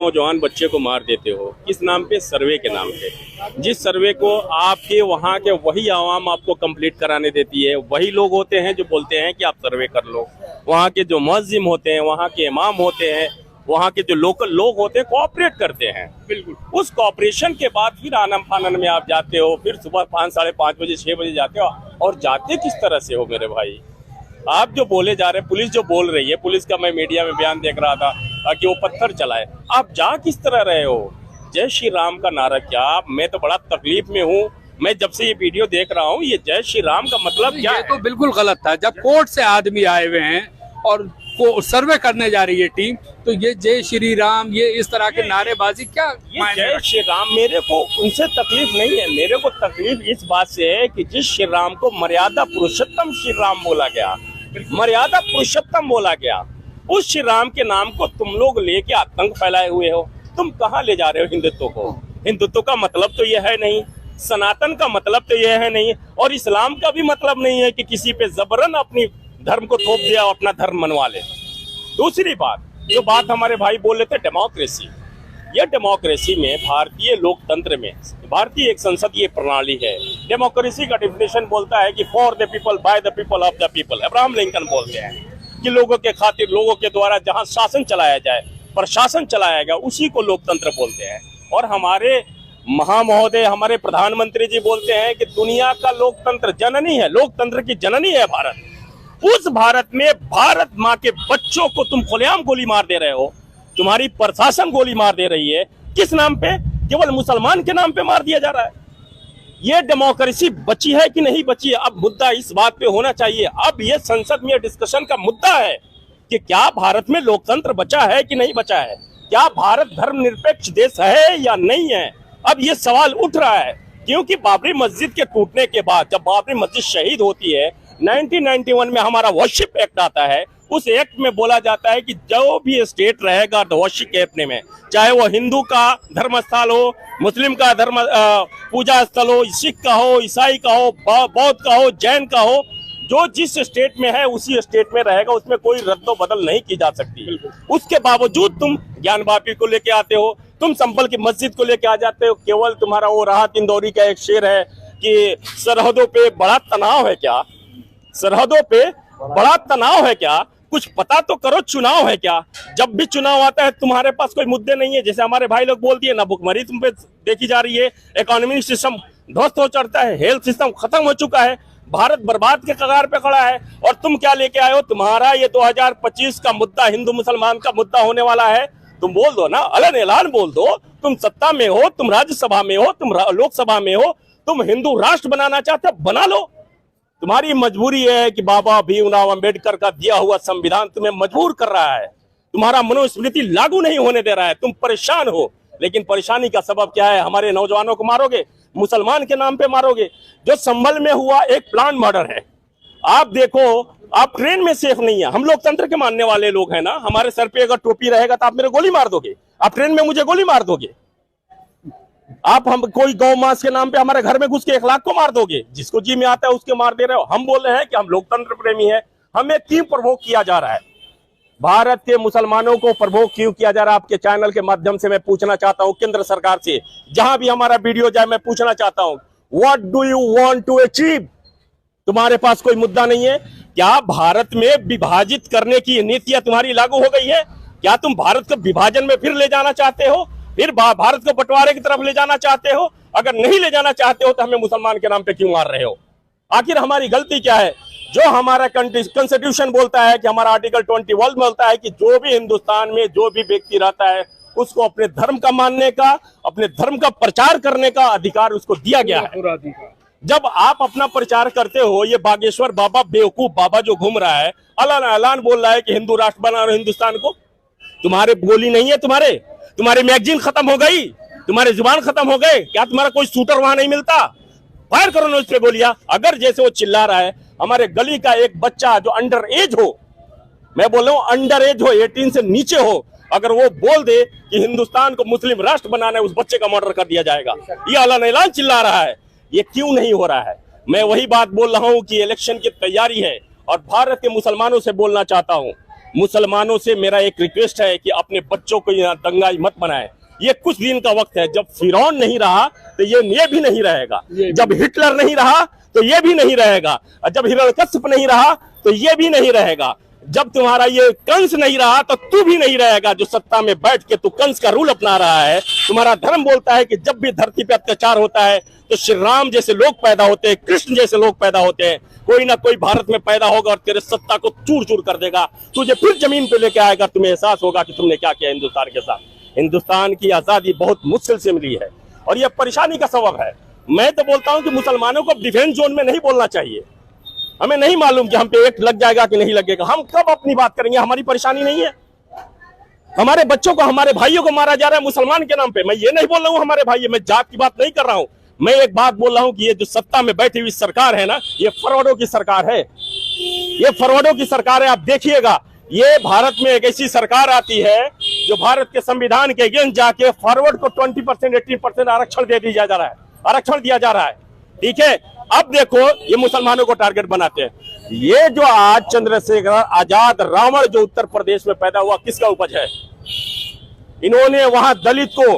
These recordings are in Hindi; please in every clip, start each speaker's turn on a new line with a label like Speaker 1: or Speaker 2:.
Speaker 1: नौजवान बच्चे को मार देते हो, किस नाम पे? सर्वे के नाम पे। जिस सर्वे को आपके वहाँ के वही आवाम आपको कंप्लीट कराने देती है, वही लोग होते हैं जो बोलते हैं कि आप सर्वे कर लो। वहाँ के जो मुअज्जिम होते हैं, वहाँ के इमाम होते हैं, वहाँ के जो लोकल लोग होते हैं, कोऑपरेट करते हैं। बिल्कुल उस कोऑपरेशन के बाद फिर आनन फानन में आप जाते हो, फिर सुबह 5, साढ़े 5 बजे 6 बजे जाते हो। और जाते किस तरह से हो मेरे भाई? आप जो बोले जा रहे हैं, पुलिस जो बोल रही है, पुलिस का मैं मीडिया में बयान देख रहा था कि वो पत्थर चलाए, आप जा किस तरह रहे हो? जय श्री राम का नारा क्या? मैं तो बड़ा तकलीफ में हूँ। मैं जब से ये वीडियो देख रहा हूँ, ये जय श्री राम का मतलब क्या
Speaker 2: ये
Speaker 1: है?
Speaker 2: तो बिल्कुल गलत था। जब कोर्ट से आदमी आए हुए हैं और सर्वे करने जा रही है टीम, तो ये जय श्री राम, ये इस तरह के नारेबाजी क्या?
Speaker 1: ये जय श्री राम, मेरे को उनसे तकलीफ नहीं है। मेरे को तकलीफ इस बात से है कि जिस श्री राम को मर्यादा पुरुषोत्तम श्री राम बोला गया, मर्यादा पुरुषोत्तम बोला गया, उस श्री राम के नाम को तुम लोग लेके आतंक फैलाए हुए हो। तुम कहाँ ले जा रहे हो हिंदुत्व को? हिंदुत्व का मतलब तो यह है नहीं, सनातन का मतलब तो यह है नहीं, और इस्लाम का भी मतलब नहीं है कि किसी पे जबरन अपनी धर्म को थोप दिया और अपना धर्म मनवा ले। दूसरी बात, जो बात हमारे भाई बोल रहे थे डेमोक्रेसी, यह डेमोक्रेसी में, भारतीय लोकतंत्र में, भारतीय एक संसदीय प्रणाली है। डेमोक्रेसी का डिफिनेशन बोलता है कि for the people, by the people, of the people. Abraham Lincoln बोलते हैं कि लोगों के खातिर, लोगों के द्वारा जहां शासन चलाया जाए, प्रशासन चलाया गया, उसी को लोकतंत्र बोलते हैं। और हमारे महामहोदय, हमारे प्रधानमंत्री जी बोलते हैं कि दुनिया का लोकतंत्र जननी है, लोकतंत्र की जननी है भारत। उस भारत में भारत माँ के बच्चों को तुम खुलेआम गोली मार दे रहे हो, तुम्हारी प्रशासन गोली मार दे रही है। किस नाम पे? केवल मुसलमान के नाम पे मार दिया जा रहा है। ये डेमोक्रेसी बची है कि नहीं बची है? अब मुद्दा इस बात पे होना चाहिए। अब ये संसद में डिस्कशन का मुद्दा है कि क्या भारत में लोकतंत्र बचा है कि नहीं बचा है, क्या भारत धर्मनिरपेक्ष देश है या नहीं है। अब ये सवाल उठ रहा है, क्योंकि बाबरी मस्जिद के टूटने के बाद जब बाबरी मस्जिद शहीद होती है, 1991 में हमारा वर्शिप एक्ट आता है। उस एक्ट में बोला जाता है कि जो भी स्टेट रहेगा वर्शिप एक्ट में, चाहे वो हिंदू का धर्म स्थल हो, मुस्लिम का धर्म पूजा स्थल हो, सिख का हो, ईसाई का हो, बौद्ध का हो, जैन का हो, जो जिस स्टेट में है उसी स्टेट में रहेगा, उसमें कोई रद्दो बदल नहीं की जा सकती। उसके बावजूद तुम ज्ञान वापी को लेके आते हो, तुम संभल की मस्जिद को लेके आ जाते हो। केवल तुम्हारा वो राहत इंदौरी का एक शेर है कि सरहदों पे बड़ा तनाव है क्या? सरहदों पे बड़ा तनाव है क्या? कुछ पता तो करो, चुनाव है क्या? जब भी चुनाव आता है तुम्हारे पास कोई मुद्दे नहीं है। जैसे हमारे भाई लोग बोल दिए ना, भुखमरी तुम पे देखी जा रही है, इकोनॉमिक सिस्टम ध्वस्त हो चढ़ता है, हेल्थ सिस्टम खत्म हो चुका है, भारत बर्बाद के कगार पे खड़ा है। और तुम क्या लेके आए हो? तुम्हारा ये 2025 का मुद्दा हिंदू मुसलमान का मुद्दा होने वाला है। तुम बोल दो ना, अलग ऐलान बोल दो, तुम सत्ता में हो, तुम राज्यसभा में हो, तुम लोकसभा में हो, तुम हिंदू राष्ट्र बनाना चाहते हो, बना लो। तुम्हारी मजबूरी है कि बाबा भीमराव अंबेडकर का दिया हुआ संविधान तुम्हें मजबूर कर रहा है, तुम्हारा मनुस्मृति लागू नहीं होने दे रहा है, तुम परेशान हो। लेकिन परेशानी का सबब क्या है? हमारे नौजवानों को मारोगे, मुसलमान के नाम पे मारोगे। जो संभल में हुआ एक प्लान मर्डर है, आप देखो, आप ट्रेन में सेफ नहीं है। हम लोकतंत्र के मानने वाले लोग हैं ना, हमारे सर पे अगर टोपी रहेगा तो आप मेरे गोली मार दोगे, आप ट्रेन में मुझे गोली मार दोगे, आप हम कोई गौ मांस के नाम पे हमारे घर में घुस के 1 लाख को मार दोगे, जिसको जी में आता है उसके मार दे रहे हो। हम बोल रहे हैं कि हम लोकतंत्र प्रेमी हैं, हमें क्यों प्रवोक किया जा रहा है? भारत के मुसलमानों को प्रवोक क्यों किया जा रहा है? आपके चैनल के माध्यम से मैं पूछना चाहता हूं, केंद्र सरकार से, जहां भी हमारा वीडियो जाए, मैं पूछना चाहता हूं, what do you want to achieve? तुम्हारे पास कोई मुद्दा नहीं है क्या? भारत में विभाजित करने की नीतियां तुम्हारी लागू हो गई है क्या? तुम भारत को विभाजन में फिर ले जाना चाहते हो, फिर भारत को बंटवारे की तरफ ले जाना चाहते हो? अगर नहीं ले जाना चाहते हो तो हमें मुसलमान के नाम पे क्यों मार रहे हो? आखिर हमारी गलती क्या है? जो हमारा कॉन्स्टिट्यूशन बोलता है कि हमारा आर्टिकल 21 बोलता है कि जो भी हिंदुस्तान में जो भी व्यक्ति रहता है उसको अपने धर्म का मानने का, अपने धर्म का प्रचार करने का अधिकार उसको दिया गया है। जब आप अपना प्रचार करते हो, ये बागेश्वर बाबा, बेवकूफ बाबा जो घूम रहा है, ऐलान बोल रहा है कि हिंदू राष्ट्र बना रहे हिंदुस्तान को, तुम्हारे गोली नहीं है, तुम्हारे मैगजीन खत्म हो गई, तुम्हारे जुबान खत्म हो गए क्या? तुम्हारा कोई शूटर वहां नहीं मिलता? फायर करो ना उस पे गोलियां। अगर जैसे वो चिल्ला रहा है, हमारे गली का एक बच्चा जो अंडर एज हो, मैं बोल रहा हूं अंडर एज हो, 18 से नीचे हो, अगर वो बोल दे कि हिंदुस्तान को मुस्लिम राष्ट्र बनाना है, उस बच्चे का मर्डर कर दिया जाएगा। ये ऐलान चिल्ला रहा है, ये क्यों नहीं हो रहा है? मैं वही बात बोल रहा हूं कि इलेक्शन की तैयारी है और भारत के मुसलमानों से बोलना चाहता हूं मुसलमानों से मेरा एक रिक्वेस्ट है कि अपने बच्चों को यहाँ दंगाई मत बनाए। ये कुछ दिन का वक्त है, जब फिरौन नहीं रहा तो ये भी नहीं रहेगा, जब हिटलर नहीं रहा तो ये भी नहीं रहेगा, और जब हिरण्यकश्यप नहीं रहा तो ये भी नहीं रहेगा, जब तुम्हारा ये कंस नहीं रहा तो तू भी नहीं रहेगा। जो सत्ता में बैठ के तू कंस का रूल अपना रहा है। तुम्हारा धर्म बोलता है कि जब भी धरती पे अत्याचार होता है तो श्री राम जैसे लोग पैदा होते हैं, कृष्ण जैसे लोग पैदा होते हैं। कोई ना कोई भारत में पैदा होगा और तेरे सत्ता को चूर चूर कर देगा, तुझे फिर जमीन पे लेके आएगा। तुम्हें एहसास होगा कि तुमने क्या किया हिंदुस्तान के साथ। हिंदुस्तान की आजादी बहुत मुश्किल से मिली है और यह परेशानी का सबब है। मैं तो बोलता हूं कि मुसलमानों को डिफेंस जोन में नहीं बोलना चाहिए। हमें नहीं मालूम कि हम पे एक्ट लग जाएगा कि नहीं लगेगा, हम कब अपनी बात करेंगे, हमारी परेशानी नहीं है। हमारे बच्चों को, हमारे भाइयों को मारा जा रहा है मुसलमान के नाम पे। मैं ये नहीं बोल रहा हूँ हमारे भाई, मैं जात की बात नहीं कर रहा हूँ। मैं एक बात बोल रहा हूँ कि ये जो सत्ता में बैठी हुई सरकार है ना, ये फरवडों की सरकार है, ये फरवडों की सरकार है। आप देखिएगा, ये भारत में एक ऐसी सरकार आती है जो भारत के संविधान के अगेंस्ट जाके फॉरवर्ड को 20% 18% आरक्षण दे दिया जा रहा है, आरक्षण दिया जा रहा है। ठीक है, अब देखो ये मुसलमानों को टारगेट बनाते हैं। ये जो आज चंद्रशेखर आजाद रावण जो उत्तर प्रदेश में पैदा हुआ, किसका उपज है? इन्होंने वहां दलित को,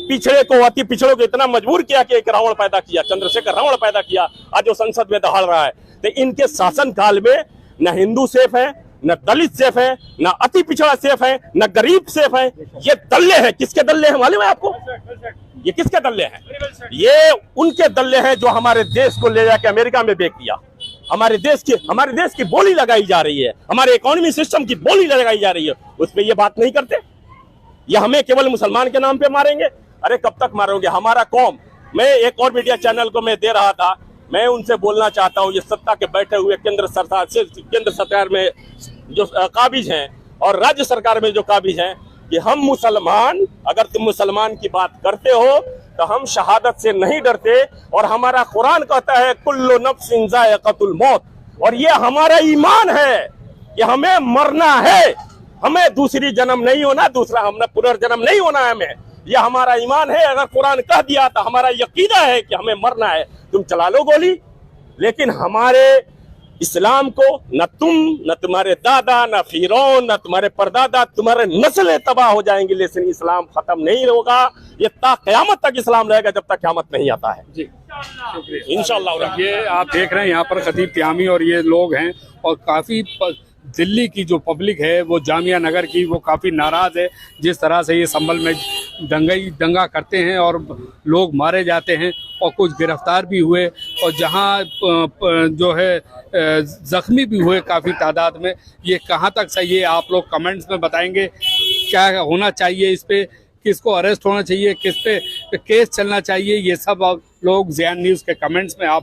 Speaker 1: पिछड़े को, अति पिछड़ों को इतना मजबूर किया कि एक रावण पैदा किया, चंद्रशेखर रावण पैदा किया। आज वो संसद में दहाड़ रहा है। तो इनके शासन काल में न हिंदू सेफ है, न दलित सेफ है, न अति पिछड़ा सेफ है, न गरीब सेफ है। ये दल्ले हैं। किसके दल्ले हैं मालूम है आपको? ये किसके दल्ले हैं? ये उनके दल्ले हैं जो हमारे देश को ले जाके अमेरिका में बेच दिया। हमारे देश की बोली लगाई जा रही है, हमारे इकोनॉमी सिस्टम की बोली लगाई जा रही है। उस पर ये बात नहीं करते। ये हमें केवल मुसलमान के नाम पे मारेंगे। अरे कब तक मारोगे? हमारा कौम। मैं एक और मीडिया चैनल को मैं दे रहा था, मैं उनसे बोलना चाहता हूं, ये सत्ता के बैठे हुए केंद्र सरकार में जो काबिज हैं और राज्य सरकार में जो काबिज हैं, कि हम मुसलमान, अगर तुम मुसलमान की बात करते हो तो हम शहादत से नहीं डरते। और हमारा कुरान कहता है कुल्लु नफ्सिन ज़ाइक़तुल मौत, और ये हमारा ईमान है कि हमें मरना है, हमें दूसरी जन्म नहीं होना, दूसरा हमें पुनर्जन्म नहीं होना है। हमें ये हमारा ईमान है। अगर कुरान कह दिया तो हमारा यकीना है कि हमें मरना है। तुम चला लो गोली, लेकिन हमारे इस्लाम को न तुम, न तुम्हारे दादा, न फिरौन, न तुम्हारे परदादा, तुम्हारे नस्लें तबाह हो जाएंगी, लेकिन इस्लाम खत्म नहीं होगा। ये ता क़यामत तक इस्लाम रहेगा, जब तक क़यामत नहीं आता है।
Speaker 2: जी,
Speaker 1: इंशाअल्लाह।
Speaker 2: ये आप देख रहे हैं यहाँ पर खतीब त्यामी और ये लोग हैं, और काफ़ी दिल्ली की जो पब्लिक है वो जामिया नगर की, वो काफ़ी नाराज़ है जिस तरह से ये संभल में दंगा करते हैं और लोग मारे जाते हैं और कुछ गिरफ्तार भी हुए, और जहाँ जो है ज़ख्मी भी हुए काफ़ी तादाद में। ये कहाँ तक सही है, आप लोग कमेंट्स में बताएंगे। क्या होना चाहिए इस पे, किसको अरेस्ट होना चाहिए, किस पे केस चलना चाहिए, ये सब लोग ज़ियान न्यूज़ के कमेंट्स में आप